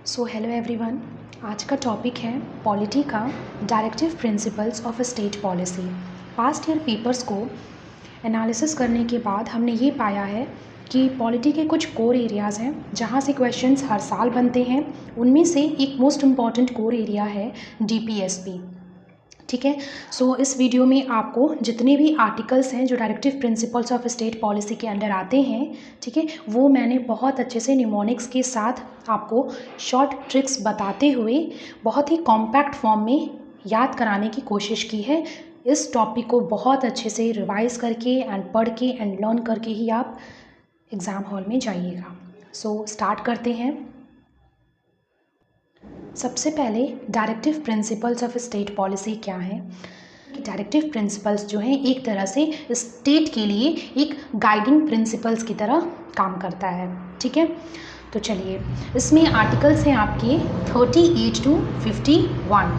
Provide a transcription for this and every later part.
So hello everyone. आज का topic है पॉलिटी का directive principles of state policy. Past year papers को एनालिसिस करने के बाद हमने ये पाया है कि पॉलिटी के कुछ कोर एरियाज़ हैं जहाँ से क्वेश्चंस हर साल बनते हैं। उनमें से एक मोस्ट इम्पॉर्टेंट कोर एरिया है डीपीएसपी। ठीक है। सो इस वीडियो में आपको जितने भी आर्टिकल्स हैं जो directive principles of state policy के अंडर आते हैं, ठीक है, वो मैंने बहुत अच्छे से निमोनिक्स के साथ आपको शॉर्ट ट्रिक्स बताते हुए बहुत ही कॉम्पैक्ट फॉर्म में याद कराने की कोशिश की है। इस टॉपिक को बहुत अच्छे से रिवाइज करके एंड पढ़ के एंड लर्न करके ही आप एग्ज़ाम हॉल में जाइएगा। सो स्टार्ट करते हैं। सबसे पहले directive principles of state policy क्या है। डायरेक्टिव प्रिंसिपल्स जो हैं एक तरह से स्टेट के लिए एक गाइडिंग प्रिंसिपल्स की तरह काम करता है। ठीक है, तो चलिए इसमें आर्टिकल्स हैं आपके 38 to 51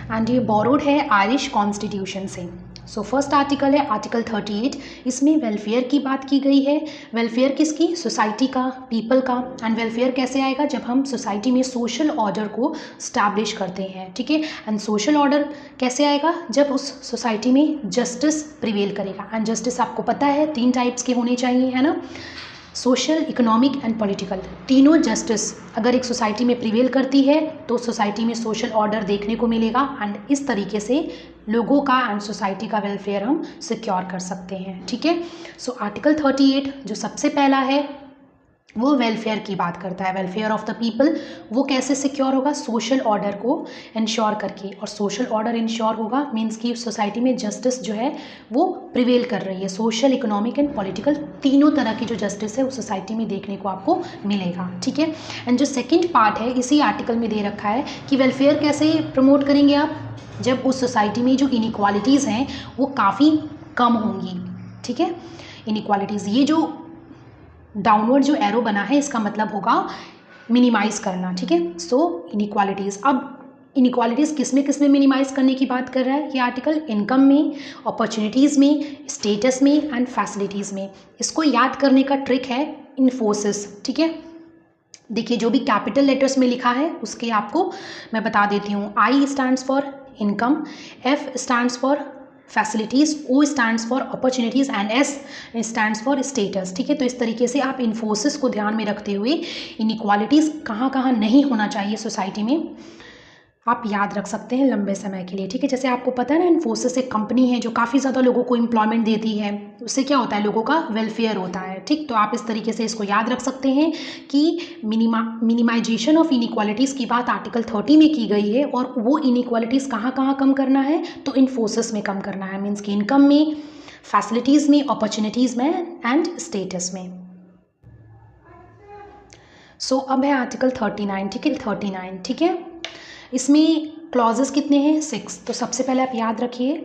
एंड ये बोरोड है आयरिश कॉन्स्टिट्यूशन से। सो फर्स्ट आर्टिकल है आर्टिकल 38। इसमें वेलफेयर की बात की गई है। वेलफेयर किसकी? सोसाइटी का, पीपल का। एंड वेलफेयर कैसे आएगा? जब हम सोसाइटी में सोशल ऑर्डर को स्टैब्लिश करते हैं। ठीक है, एंड सोशल ऑर्डर कैसे आएगा? जब उस सोसाइटी में जस्टिस प्रिवेल करेगा। एंड जस्टिस आपको पता है 3 टाइप्स के होने चाहिए, है ना? Social, economic and political. तीनों जस्टिस अगर एक सोसाइटी में प्रिवेल करती है तो सोसाइटी में सोशल ऑर्डर देखने को मिलेगा एंड इस तरीके से लोगों का एंड सोसाइटी का वेलफेयर हम सिक्योर कर सकते हैं। ठीक है, सो आर्टिकल 38 जो सबसे पहला है वो वेलफेयर की बात करता है। वेलफेयर ऑफ द पीपल वो कैसे सिक्योर होगा? सोशल ऑर्डर को इंश्योर करके। और सोशल ऑर्डर इंश्योर होगा मीन्स कि सोसाइटी में जस्टिस जो है वो प्रिवेल कर रही है। सोशल, इकोनॉमिक एंड पॉलिटिकल तीनों तरह की जो जस्टिस है उस सोसाइटी में देखने को आपको मिलेगा। ठीक है, एंड जो सेकेंड पार्ट है इसी आर्टिकल में दे रखा है कि वेलफेयर कैसे प्रमोट करेंगे आप? जब उस सोसाइटी में जो इनइक्वालिटीज़ हैं वो काफ़ी कम होंगी। ठीक है, इनइक्वालिटीज़, ये जो डाउनवर्ड जो एरो बना है इसका मतलब होगा मिनिमाइज़ करना। ठीक है, सो इनइक्वालिटीज़। अब इनइक्वालिटीज़ किस में मिनिमाइज़ करने की बात कर रहा है ये आर्टिकल? इनकम में, अपॉर्चुनिटीज़ में, स्टेटस में एंड फैसिलिटीज़ में। इसको याद करने का ट्रिक है इन्फोसिस। ठीक है, देखिए जो भी कैपिटल लेटर्स में लिखा है उसके आपको मैं बता देती हूँ। I stands for income, F stands for facilities, O stands for opportunities and S stands for status. ठीक है, तो इस तरीके से आप इन्फोसिस को ध्यान में रखते हुए इनइक्वालिटीज़ कहाँ कहाँ नहीं होना चाहिए सोसाइटी में आप याद रख सकते हैं लंबे समय के लिए। ठीक है, जैसे आपको पता है ना इन्फोसिस एक कंपनी है जो काफ़ी ज़्यादा लोगों को एम्प्लॉयमेंट देती है। उससे क्या होता है? लोगों का वेलफेयर होता है। ठीक, तो आप इस तरीके से इसको याद रख सकते हैं कि मिनिमाइजेशन ऑफ इनइक्वालिटीज़ की बात आर्टिकल 30 में की गई है। और वो इनइक्वालिटीज़ कहाँ कहाँ कम करना है? तो इन्फोसिस में कम करना है, मीन्स कि इनकम में, फैसिलिटीज़ में, अपॉर्चुनिटीज़ में एंड स्टेटस में। सो अब है आर्टिकल 39। ठीक है, 39। ठीक है, इसमें क्लॉजेस कितने हैं? 6। तो सबसे पहले आप याद रखिए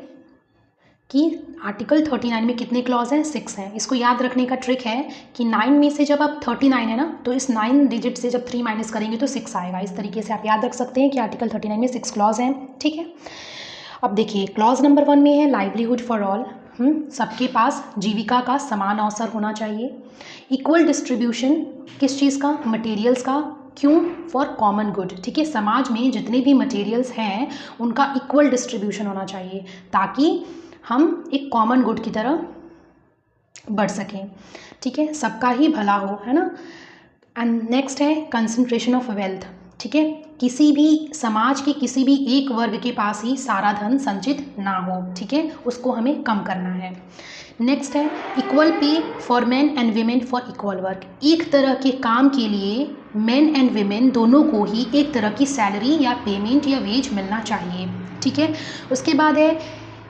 कि आर्टिकल 39 में कितने क्लॉज हैं? 6 हैं। इसको याद रखने का ट्रिक है कि 9 में से जब आप 39 है ना तो इस 9 डिजिट से जब 3 माइनस करेंगे तो 6 आएगा। इस तरीके से आप याद रख सकते हैं कि आर्टिकल 39 में 6 क्लॉज हैं। ठीक है, अब देखिए क्लॉज नंबर 1 में है लाइवलीहुड फॉर ऑल। सबके पास जीविका का समान अवसर होना चाहिए। इक्वल डिस्ट्रीब्यूशन किस चीज़ का? मटेरियल्स का। क्यों? For common good. ठीक है, समाज में जितने भी मटेरियल्स हैं उनका इक्वल डिस्ट्रीब्यूशन होना चाहिए ताकि हम एक कॉमन गुड की तरह बढ़ सकें। ठीक है, सबका ही भला हो, है ना? एंड नेक्स्ट है कंसंट्रेशन ऑफ वेल्थ। ठीक है, किसी भी समाज के किसी भी एक वर्ग के पास ही सारा धन संचित ना हो। ठीक है, उसको हमें कम करना है। नेक्स्ट है equal pay for main and women for equal work. एक तरह के काम के लिए मेन एंड वीमेन दोनों को ही एक तरह की सैलरी या पेमेंट या वेज मिलना चाहिए। ठीक है, उसके बाद है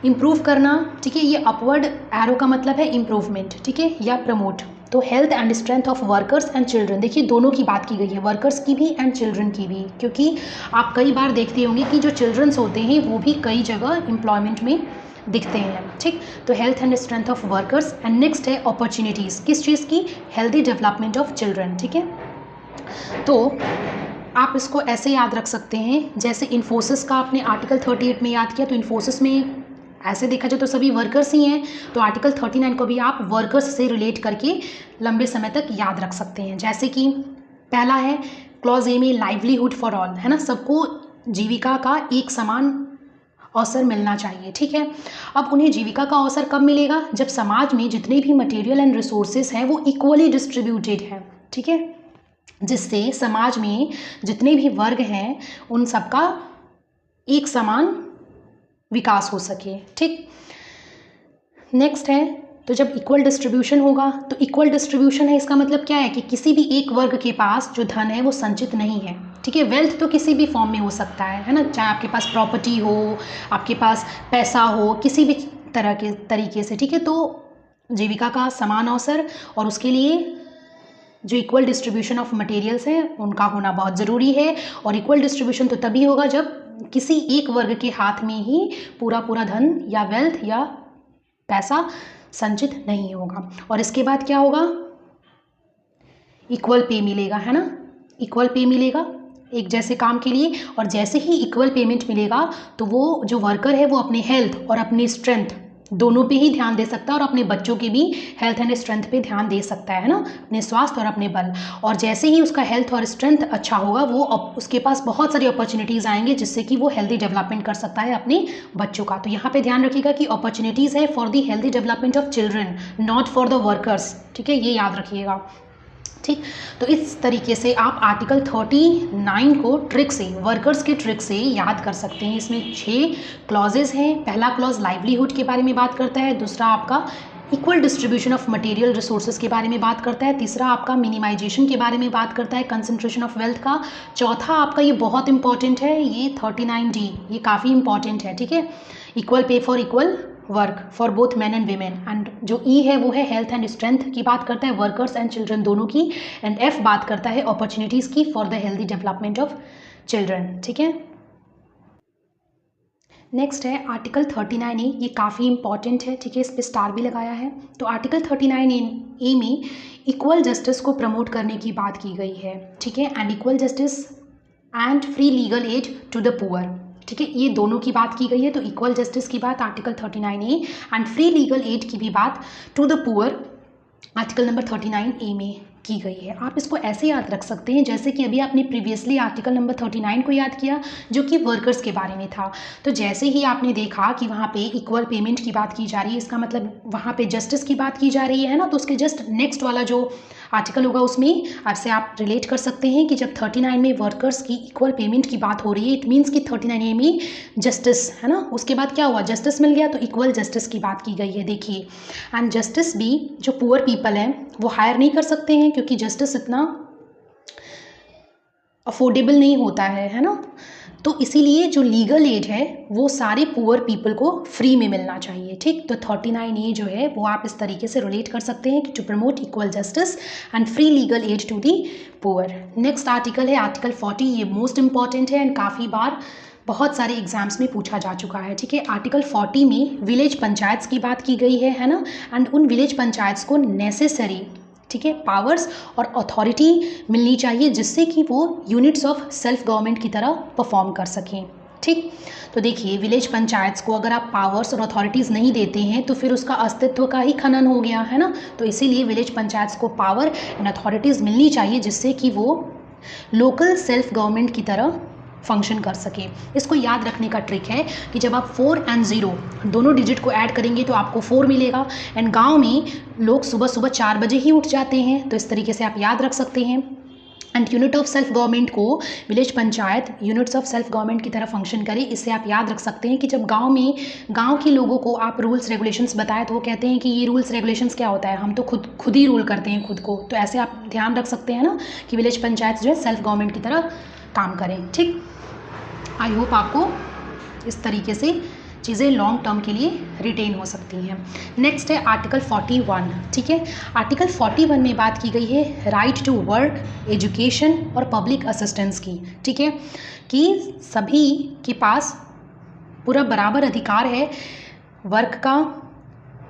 इम्प्रूव करना। ठीक है, ये अपवर्ड एरो का मतलब है इम्प्रूवमेंट। ठीक है, या प्रमोट। तो health and strength of workers and children. देखिए दोनों की बात की गई है, वर्कर्स की भी एंड चिल्ड्रन की भी, क्योंकि आप कई बार देखते होंगे कि जो चिल्ड्रंस होते हैं वो भी कई जगह एम्प्लॉयमेंट में दिखते हैं। ठीक, तो health and strength of workers. And next है अपॉर्चुनिटीज़ किस चीज़ की? Healthy development of children. ठीक है, तो आप इसको ऐसे याद रख सकते हैं जैसे इन्फोसिस का आपने आर्टिकल 38 में याद किया तो इन्फोसिस में ऐसे देखा जाए तो सभी वर्कर्स ही हैं, तो आर्टिकल 39 को भी आप वर्कर्स से रिलेट करके लंबे समय तक याद रख सकते हैं। जैसे कि पहला है क्लॉज ए में लाइवलीहुड फॉर ऑल, है ना, सबको जीविका का एक समान अवसर मिलना चाहिए, ठीक है। अब उन्हें जीविका का अवसर कब मिलेगा? जब समाज में जितने भी मटेरियल एंड रिसोर्सेज हैं वो इक्वली डिस्ट्रीब्यूटेड हैं, ठीक है, जिससे समाज में जितने भी वर्ग हैं उन सबका एक समान विकास हो सके, ठीक। नेक्स्ट है, तो जब इक्वल डिस्ट्रीब्यूशन होगा, तो इक्वल डिस्ट्रीब्यूशन है इसका मतलब क्या है कि किसी भी एक वर्ग के पास जो धन है वो संचित नहीं है, ठीक है। वेल्थ तो किसी भी फॉर्म में हो सकता है ना, चाहे आपके पास प्रॉपर्टी हो, आपके पास पैसा हो, किसी भी तरह के तरीके से, ठीक है। तो जीविका का समान अवसर और उसके लिए जो इक्वल डिस्ट्रीब्यूशन ऑफ मटेरियल्स हैं उनका होना बहुत ज़रूरी है। और इक्वल डिस्ट्रीब्यूशन तो तभी होगा जब किसी एक वर्ग के हाथ में ही पूरा पूरा धन या वेल्थ या पैसा संचित नहीं होगा। और इसके बाद क्या होगा? इक्वल पे मिलेगा, है ना, इक्वल पे मिलेगा एक जैसे काम के लिए। और जैसे ही इक्वल पेमेंट मिलेगा तो वो जो वर्कर है वो अपने हेल्थ और अपनी स्ट्रेंथ दोनों पे ही ध्यान दे सकता है और अपने बच्चों के भी हेल्थ एंड स्ट्रेंथ पे ध्यान दे सकता है ना, अपने स्वास्थ्य और अपने बल। और जैसे ही उसका हेल्थ और स्ट्रेंथ अच्छा होगा वो उसके पास बहुत सारी अपॉर्चुनिटीज़ आएंगे जिससे कि वो हेल्दी डेवलपमेंट कर सकता है अपने बच्चों का। तो यहाँ पे ध्यान रखिएगा कि अपॉर्चुनिटीज़ है for the healthy development of children, not for the workers, ठीक है, ये याद रखिएगा, ठीक। तो इस तरीके से आप आर्टिकल 39 को ट्रिक से, वर्कर्स के ट्रिक से याद कर सकते हैं। इसमें 6 क्लॉजेज हैं। पहला क्लॉज लाइवलीहुड के बारे में बात करता है, दूसरा आपका equal distribution of material resources के बारे में बात करता है, तीसरा आपका मिनिमाइजेशन के बारे में बात करता है, कंसंट्रेशन ऑफ वेल्थ का, चौथा आपका ये बहुत इंपॉर्टेंट है, ये 39D, ये काफ़ी इंपॉर्टेंट है, ठीक है, equal pay for equal work for both man and women. And जो ई है वो है हेल्थ एंड स्ट्रेंथ की बात करता है, वर्कर्स एंड चिल्ड्रन दोनों की। एंड एफ बात करता है अपॉर्चुनिटीज़ की for the healthy development of children, ठीक है। नेक्स्ट है आर्टिकल 39A, ये काफ़ी इंपॉर्टेंट है, ठीक है, इस पर स्टार भी लगाया है। तो आर्टिकल 39A में इक्वल जस्टिस को प्रमोट करने की बात की गई है, ठीक है, and equal justice and free legal aid to the poor, ठीक है, ये दोनों की बात की गई है। तो इक्वल जस्टिस की बात article 39A and free legal aid की भी बात to the poor article number 39A में की गई है। आप इसको ऐसे याद रख सकते हैं जैसे कि अभी आपने प्रीवियसली आर्टिकल नंबर 39 को याद किया जो कि वर्कर्स के बारे में था। तो जैसे ही आपने देखा कि वहाँ पे इक्वल पेमेंट की बात की जा रही है, इसका मतलब वहाँ पे जस्टिस की बात की जा रही है ना, तो उसके जस्ट नेक्स्ट वाला जो आर्टिकल होगा उसमें आपसे आप रिलेट कर सकते हैं कि जब 39 में वर्कर्स की इक्वल पेमेंट की बात हो रही है, इट मीन्स कि 39A में जस्टिस है ना, उसके बाद क्या हुआ, जस्टिस मिल गया, तो इक्वल जस्टिस की बात की गई है, देखिए। एंड जस्टिस भी जो पुअर पीपल हैं वो हायर नहीं कर सकते हैं क्योंकि जस्टिस इतना अफोर्डेबल नहीं होता है ना, तो इसीलिए जो लीगल एड है वो सारे पुअर पीपल को फ्री में मिलना चाहिए, ठीक। तो 39A जो है वो आप इस तरीके से रिलेट कर सकते हैं कि to promote equal justice and free legal aid to the poor. Next article है आर्टिकल 40, ये मोस्ट इंपॉर्टेंट है एंड काफ़ी बार बहुत सारे एग्जाम्स में पूछा जा चुका है, ठीक है। आर्टिकल 40 में विलेज पंचायत्स की बात की गई है ना, एंड उन विलेज पंचायत्स को नेसेसरी, ठीक है, पावर्स और अथॉरिटी मिलनी चाहिए जिससे कि वो यूनिट्स ऑफ सेल्फ गवर्नमेंट की तरह परफॉर्म कर सकें, ठीक। तो देखिए विलेज पंचायत्स को अगर आप पावर्स और अथॉरिटीज़ नहीं देते हैं तो फिर उसका अस्तित्व का ही खनन हो गया है ना। तो इसीलिए विलेज पंचायत्स को पावर एंड अथॉरिटीज़ मिलनी चाहिए जिससे कि वो लोकल सेल्फ गवर्नमेंट की तरह फंक्शन कर सके। इसको याद रखने का ट्रिक है कि जब आप 4 और 0 दोनों डिजिट को ऐड करेंगे तो आपको 4 मिलेगा। एंड गांव में लोग सुबह सुबह 4 बजे ही उठ जाते हैं, तो इस तरीके से आप याद रख सकते हैं। And unit of self government को village panchayat units of self government की तरह फंक्शन करे। इससे आप याद रख सकते हैं कि जब गांव के लोगों को आप रूल्स रेगुलेशंस बताएं तो वो कहते हैं कि ये रूल्स रेगुलेशंस क्या होता है, हम तो खुद ही रूल करते हैं खुद को। तो ऐसे आप ध्यान रख सकते हैं ना कि विलेज पंचायत जो है सेल्फ गवर्नमेंट की तरह काम करें, ठीक। आई होप आपको इस तरीके से चीज़ें लॉन्ग टर्म के लिए रिटेन हो सकती हैं। नेक्स्ट है आर्टिकल 41, ठीक है। आर्टिकल 41 में बात की गई है राइट टू वर्क, एजुकेशन और पब्लिक असिस्टेंस की, ठीक है, कि सभी के पास पूरा बराबर अधिकार है वर्क का,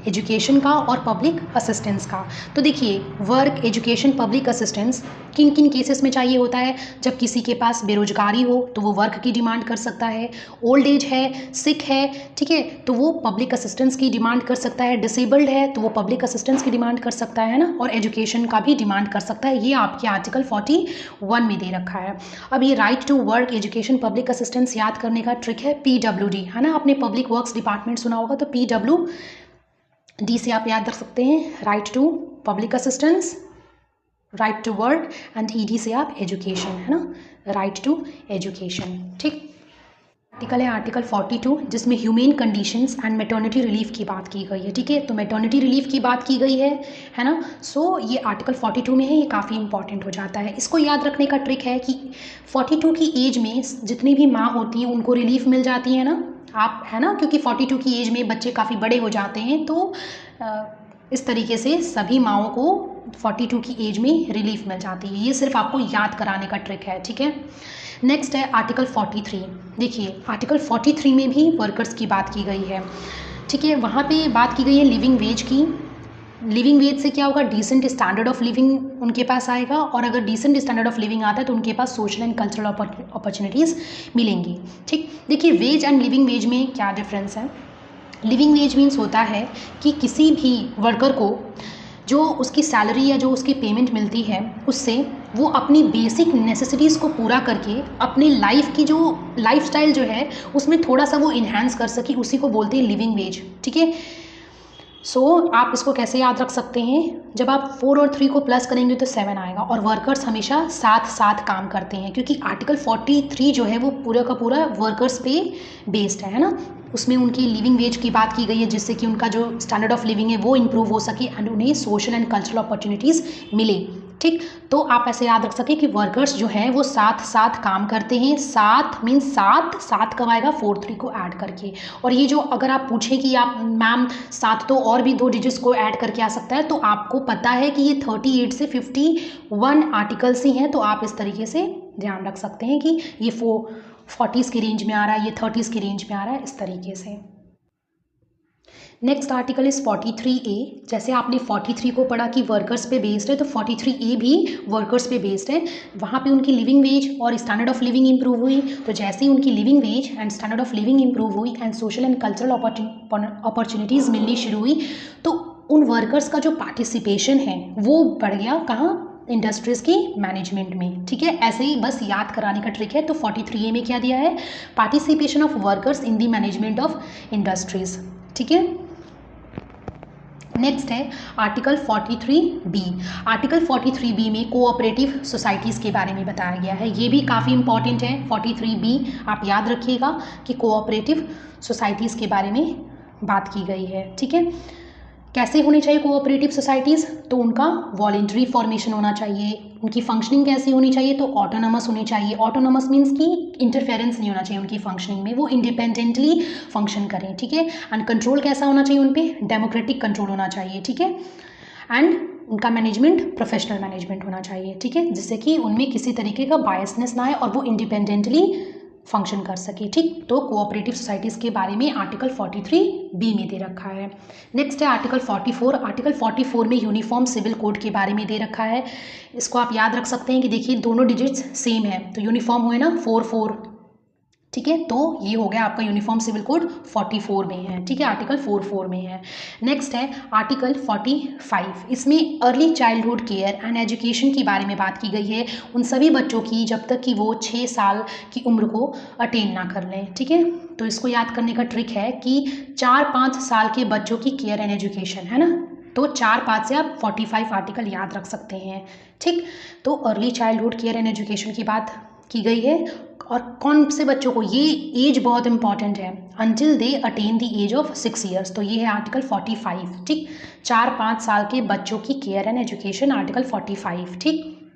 एजुकेशन का और पब्लिक असिस्टेंस का। तो देखिए, वर्क, एजुकेशन, पब्लिक असिस्टेंस किन किन केसेस में चाहिए होता है? जब किसी के पास बेरोजगारी हो तो वो वर्क की डिमांड कर सकता है, ओल्ड एज है, सिक है, ठीक है, तो वो पब्लिक असिस्टेंस की डिमांड कर सकता है, डिसेबल्ड है तो वो पब्लिक असिस्टेंस की डिमांड कर सकता है ना, और एजुकेशन का भी डिमांड कर सकता है। ये आपके आर्टिकल 41 में दे रखा है। अब ये right to work, education, public assistance याद करने का ट्रिक है PWD, है ना, आपने पब्लिक वर्क्स डिपार्टमेंट सुना होगा, तो PWD से आप याद रख सकते हैं, right to public assistance, right to work, and ED से आप एजुकेशन, है ना, राइट टू एजुकेशन। ठीक, आर्टिकल है आर्टिकल 42, जिसमें humane conditions and maternity relief की बात की गई है। ठीक है, तो मैटरनिटी रिलीफ की बात की गई है ना। सो ये आर्टिकल 42 में है, ये काफ़ी इंपॉर्टेंट हो जाता है। इसको याद रखने का ट्रिक है कि 42 की एज में जितनी भी माँ होती हैं उनको रिलीफ मिल जाती है ना, आप, है ना, क्योंकि 42 की एज में बच्चे काफ़ी बड़े हो जाते हैं, तो इस तरीके से सभी माँओं को 42 की एज में रिलीफ मिल जाती है। ये सिर्फ आपको याद कराने का ट्रिक है। ठीक है, नेक्स्ट है आर्टिकल 43। देखिए, आर्टिकल 43 में भी वर्कर्स की बात की गई है। ठीक है, वहाँ पे बात की गई है लिविंग वेज की। लिविंग वेज से क्या होगा? डिसेंट स्टैंडर्ड ऑफ लिविंग उनके पास आएगा, और अगर डिसेंट स्टैंडर्ड ऑफ लिविंग आता है तो उनके पास सोशल एंड कल्चरल अपॉर्चुनिटीज़ मिलेंगी। ठीक, देखिए, वेज एंड लिविंग वेज में क्या डिफरेंस है? लिविंग वेज मीन्स होता है कि किसी भी वर्कर को जो उसकी सैलरी या जो उसकी पेमेंट मिलती है उससे वो अपनी बेसिक नेसेसिटीज़ को पूरा करके अपनी लाइफ की जो लाइफस्टाइल जो है उसमें थोड़ा सा वो इन्हांस कर सके, उसी को बोलते हैं लिविंग वेज। ठीक है, सो आप इसको कैसे याद रख सकते हैं? जब आप 4 और 3 को प्लस करेंगे तो 7 आएगा, और वर्कर्स हमेशा साथ साथ काम करते हैं, क्योंकि आर्टिकल 43 जो है वो पूरा का पूरा वर्कर्स पे बेस्ड है ना। उसमें उनकी लिविंग वेज की बात की गई है, जिससे कि उनका जो स्टैंडर्ड ऑफ लिविंग है वो इम्प्रूव हो सके एंड उन्हें सोशल एंड कल्चरल अपॉर्चुनिटीज़ मिले। ठीक, तो आप ऐसे याद रख सकें कि वर्कर्स जो हैं वो साथ साथ काम करते हैं। साथ मीन्स सात, सात कब आएगा? 4-3 को ऐड करके। और ये जो अगर आप पूछें कि आप मैम साथ तो और भी 2 डिजिट्स को ऐड करके आ सकता है, तो आपको पता है कि ये 38 से 51 आर्टिकल्स ही हैं, तो आप इस तरीके से ध्यान रख सकते हैं कि ये 40s की रेंज में आ रहा है, ये 30s की रेंज में आ रहा है, इस तरीके से। Next article is 43A। जैसे आपने 43 को पढ़ा कि वर्कर्स पे बेस्ड है, तो 43A भी वर्कर्स पे बेस्ड है। वहाँ पे उनकी लिविंग वेज और स्टैंडर्ड ऑफ लिविंग इंप्रूव हुई, तो जैसे ही उनकी living wage and standard of living improve हुई and social and cultural opportunities मिलनी शुरू हुई, तो उन वर्कर्स का जो पार्टिसिपेशन है वो बढ़ गया। कहाँ? इंडस्ट्रीज़ की मैनेजमेंट में। ठीक है, ऐसे ही बस याद कराने का ट्रिक है। तो 43A में क्या दिया है? Participation of workers in the management of industries. ठीक है, नेक्स्ट है आर्टिकल 43B। आर्टिकल 43B में कोऑपरेटिव सोसाइटीज़ के बारे में बताया गया है। ये भी काफ़ी इंपॉर्टेंट है। 43B आप याद रखिएगा कि कोऑपरेटिव सोसाइटीज़ के बारे में बात की गई है। ठीक है, कैसे होनी चाहिए कोऑपरेटिव सोसाइटीज़? तो उनका वॉलेंट्री फॉर्मेशन होना चाहिए। उनकी फंक्शनिंग कैसी होनी चाहिए? तो ऑटोनमस होनी चाहिए। ऑटोनमस मीन्स कि इंटरफेरेंस नहीं होना चाहिए उनकी फंक्शनिंग में, वो इंडिपेंडेंटली फंक्शन करें। ठीक है, एंड कंट्रोल कैसा होना चाहिए उन पर? डेमोक्रेटिक कंट्रोल होना चाहिए। ठीक है, एंड उनका मैनेजमेंट प्रोफेशनल मैनेजमेंट होना चाहिए। ठीक है, जिससे कि उनमें किसी तरीके का बायसनेस ना आए और वो इंडिपेंडेंटली फंक्शन कर सके। ठीक, तो कोऑपरेटिव सोसाइटीज़ के बारे में आर्टिकल 43B में दे रखा है। नेक्स्ट है आर्टिकल 44। आर्टिकल 44 में यूनिफॉर्म सिविल कोड के बारे में दे रखा है। इसको आप याद रख सकते हैं कि देखिए दोनों डिजिट्स सेम है, तो यूनिफॉर्म हुए ना 4-4। ठीक है, तो ये हो गया आपका यूनिफॉर्म सिविल कोड 44 में है। ठीक है, आर्टिकल 44 में है। नेक्स्ट है आर्टिकल 45। इसमें early childhood care and education के बारे में बात की गई है, उन सभी बच्चों की जब तक कि वो 6 साल की उम्र को अटेन ना कर लें। ठीक है, तो इसको याद करने का ट्रिक है कि 4-5 साल के बच्चों की केयर एंड एजुकेशन, है ना, तो 4-5 से आप 45 आर्टिकल याद रख सकते हैं। ठीक, तो early childhood care and education की बात की गई है, और कौन से बच्चों को? ये एज बहुत इंपॉर्टेंट है, until they attain the age of 6 years, तो ये है आर्टिकल 45। ठीक, 4-5 साल के बच्चों की केयर एंड एजुकेशन, आर्टिकल 45। ठीक,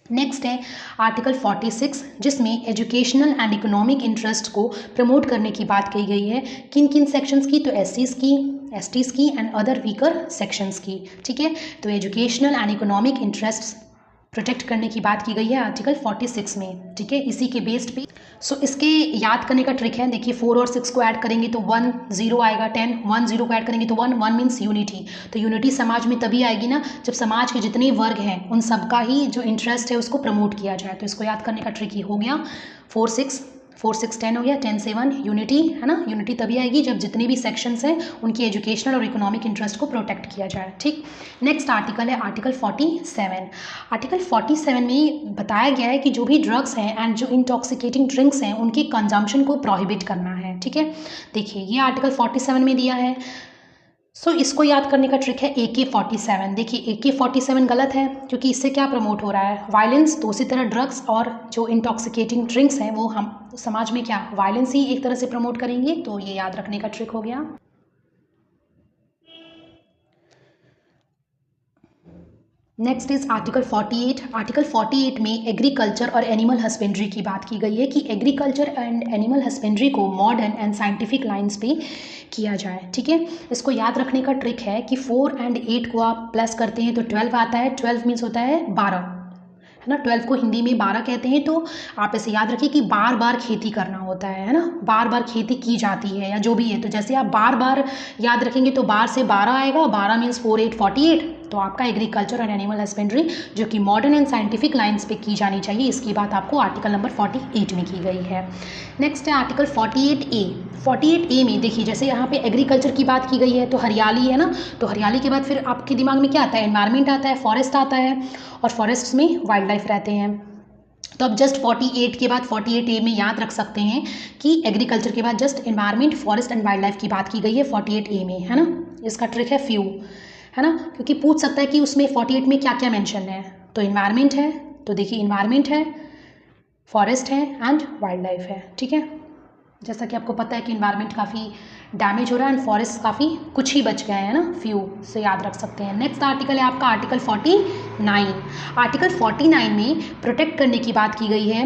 नेक्स्ट है आर्टिकल 46, जिसमें एजुकेशनल एंड इकोनॉमिक इंटरेस्ट को प्रमोट करने की बात कही गई है। किन किन सेक्शंस की? तो SCs की, STs की एंड अदर वीकर सेक्शंस की। ठीक है, तो educational and economic interest protect करने की बात की गई है आर्टिकल 46 में, ठीक है, इसी के बेस्ड पे। सो इसके याद करने का ट्रिक है, देखिए 4 और 6 को ऐड करेंगे तो 1 0 आएगा, 10 1 0 को ऐड करेंगे तो 1 1 मीन्स यूनिटी। तो यूनिटी समाज में तभी आएगी ना जब समाज के जितने वर्ग हैं उन सबका ही जो इंटरेस्ट है उसको प्रमोट किया जाए। तो इसको याद करने का ट्रिक ही हो गया 4 6 10 हो गया, 10 से 1 यूनिटी, है ना। यूनिटी तभी आएगी जब जितने भी सेक्शंस हैं उनकी एजुकेशनल और इकोनॉमिक इंटरेस्ट को प्रोटेक्ट किया जाए, ठीक। नेक्स्ट आर्टिकल है आर्टिकल 47। आर्टिकल 47 में बताया गया है कि जो भी ड्रग्स हैं एंड जो इंटॉक्सिकेटिंग ड्रिंक्स हैं उनके कंजम्पशन को प्रोहिबिट करना है, ठीक है। देखिए ये आर्टिकल 47 में दिया है। सो इसको याद करने का ट्रिक है AK-47। देखिए AK-47 गलत है क्योंकि इससे क्या प्रमोट हो रहा है, वायलेंस। तो उसी तरह ड्रग्स और जो इंटॉक्सिकेटिंग ड्रिंक्स हैं वो हम समाज में क्या वायलेंस ही एक तरह से प्रमोट करेंगे। तो ये याद रखने का ट्रिक हो गया। Next is article 48। आर्टिकल 48 में एग्रीकल्चर और एनिमल हस्बेंड्री की बात की गई है कि एग्रीकल्चर एंड एनिमल हस्बेंड्री को मॉडर्न एंड साइंटिफिक लाइंस पे किया जाए, ठीक है। इसको याद रखने का ट्रिक है कि 4 और 8 को आप प्लस करते हैं तो 12 आता है। 12 मीन्स होता है 12, है ना। 12 को हिंदी में 12 कहते हैं। तो आप ऐसे याद रखिए कि बार बार खेती करना होता है ना, बार बार खेती की जाती है या जो भी है। तो जैसे आप बार बार याद रखेंगे तो बार से 12 आएगा, 12 मीन्स 4 8 48। तो आपका एग्रीकल्चर और एनिमल हस्बेंड्री जो कि मॉडर्न एंड साइंटिफिक लाइंस पे की जानी चाहिए, इसकी बात आपको आर्टिकल नंबर 48 में की गई है। नेक्स्ट है आर्टिकल 48A। 48A में देखिए जैसे यहाँ पे एग्रीकल्चर की बात की गई है तो हरियाली है ना, तो हरियाली के बाद फिर आपके दिमाग में क्या आता है, एनवायरनमेंट आता है, फॉरेस्ट आता है, और फॉरेस्ट में वाइल्ड लाइफ रहते हैं। तो अब जस्ट 48 के बाद 48A में याद रख सकते हैं कि एग्रीकल्चर के बाद just environment, forest and wild life की बात की गई है 48A में, है ना। इसका ट्रिक है फ्यू, है ना, क्योंकि पूछ सकता है कि उसमें 48 में क्या क्या मेंशन है। तो इन्वायरमेंट है, तो देखिए इन्वायरमेंट है, फॉरेस्ट है एंड वाइल्ड लाइफ है, ठीक है। जैसा कि आपको पता है कि इन्वायरमेंट काफ़ी डैमेज हो रहा है एंड फॉरेस्ट काफ़ी कुछ ही बच गए हैं ना, फ्यू से याद रख सकते हैं। नेक्स्ट आर्टिकल है आपका आर्टिकल 49। आर्टिकल 49 में प्रोटेक्ट करने की बात की गई है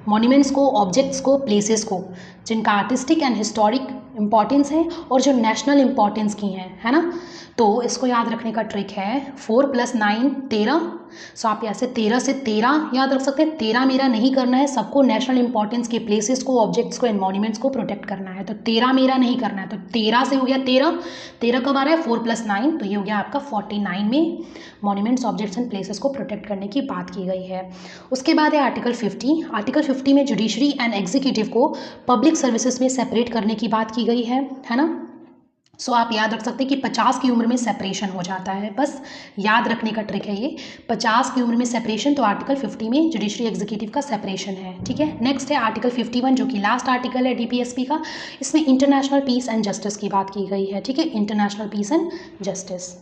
मॉन्यूमेंट्स को, ऑब्जेक्ट्स को, प्लेसेस को जिनका आर्टिस्टिक एंड हिस्टोरिक इम्पॉर्टेंस है और जो नेशनल इम्पॉर्टेंस की हैं, है ना। तो इसको याद रखने का ट्रिक है 4 + 9 13। सो आप ऐसे 13 से 13 याद रख सकते हैं। 13 मेरा नहीं करना है, सबको नेशनल इंपॉर्टेंस के प्लेसेस को, ऑब्जेक्ट्स को एंड मॉन्यूमेंट्स को प्रोटेक्ट करना है। तो 13 मेरा नहीं करना है, तो 13 से हो गया 13। 13 कब आ रहा है, 4 + 9, तो ये हो गया आपका 49 में मॉन्यूमेंट्स, ऑब्जेक्ट्स एंड प्लेसेस को प्रोटेक्ट करने की बात की गई है। उसके बाद है आर्टिकल 50। आर्टिकल 50 में जुडिशरी एंड एग्जीक्यूटिव को पब्लिक सर्विसेज में सेपरेट करने की बात की गई है ना। सो आप याद रख सकते हैं कि 50 की उम्र में सेपरेशन हो जाता है, बस याद रखने का ट्रिक है ये, 50 की उम्र में सेपरेशन। तो आर्टिकल 50 में जुडिशरी एग्जीक्यूटिव का सेपरेशन है, ठीक है। नेक्स्ट है आर्टिकल 51 जो कि लास्ट आर्टिकल है DPSP का। इसमें इंटरनेशनल पीस एंड जस्टिस की बात की गई है, ठीक है, इंटरनेशनल पीस एंड जस्टिस।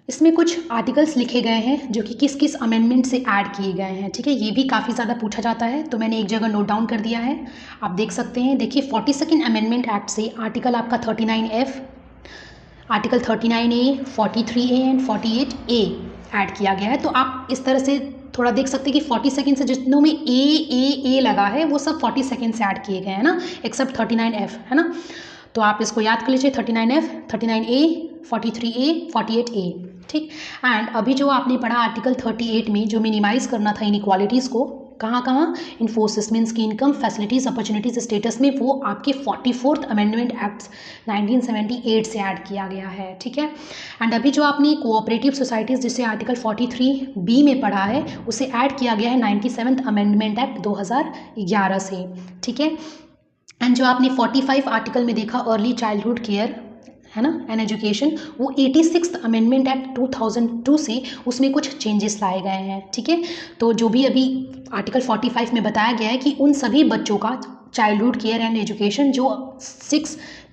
इसमें कुछ आर्टिकल्स लिखे गए हैं जो कि किस किस अमेंडमेंट से ऐड किए गए हैं, ठीक है। ये भी काफ़ी ज़्यादा पूछा जाता है, तो मैंने एक जगह नोट डाउन कर दिया है, आप देख सकते हैं। देखिए 42nd अमेंडमेंट एक्ट से आर्टिकल आपका 39F, article 39A, 43A and 48A add किया गया है। तो आप इस तरह से थोड़ा देख सकते हैं कि 42nd से जितनों में A लगा है वो सब 42nd से ऐड किए गए हैं ना, एक्सेप्ट 39F, है ना। तो आप इसको याद कर लीजिए 39F, 39A, 43A, 48A, ठीक। एंड अभी जो आपने पढ़ा आर्टिकल 38 में जो मिनिमाइज करना था इनइक्वालिटीज़ को, कहाँ कहाँ, इन्फोर्सिस मीन्स की इनकम, फैसिलिटीज़, अपॉर्चुनिटीज़, स्टेटस में, वो आपके 44th अमेंडमेंट एक्ट 1978 से ऐड किया गया है, ठीक है। एंड अभी जो आपने कोऑपरेटिव सोसाइटीज़ जिसे आर्टिकल 43B में पढ़ा है उसे ऐड किया गया है 97th अमेंडमेंट एक्ट 2011 से, ठीक है। एंड जो आपने 45 आर्टिकल में देखा अर्ली चाइल्डहुड केयर, है ना, एंड एजुकेशन, वो 86th अमेंडमेंट एक्ट 2002 से उसमें कुछ चेंजेस लाए गए हैं, ठीक है। तो जो भी अभी आर्टिकल 45 में बताया गया है कि उन सभी बच्चों का चाइल्डहुड केयर एंड एजुकेशन जो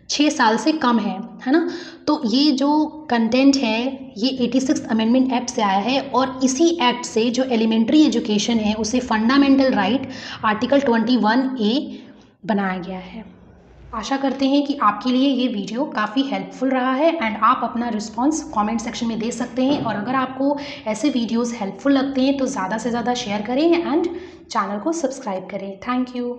6 साल से कम है ना। तो ये जो कंटेंट है ये 86th अमेंडमेंट एक्ट से आया है और इसी एक्ट से जो एलिमेंट्री एजुकेशन है उसे फंडामेंटल राइट आर्टिकल 21A बनाया गया है। आशा करते हैं कि आपके लिए ये वीडियो काफ़ी हेल्पफुल रहा है एंड आप अपना रिस्पांस कमेंट सेक्शन में दे सकते हैं। और अगर आपको ऐसे वीडियोस हेल्पफुल लगते हैं तो ज़्यादा से ज़्यादा शेयर करें एंड चैनल को सब्सक्राइब करें। Thank you.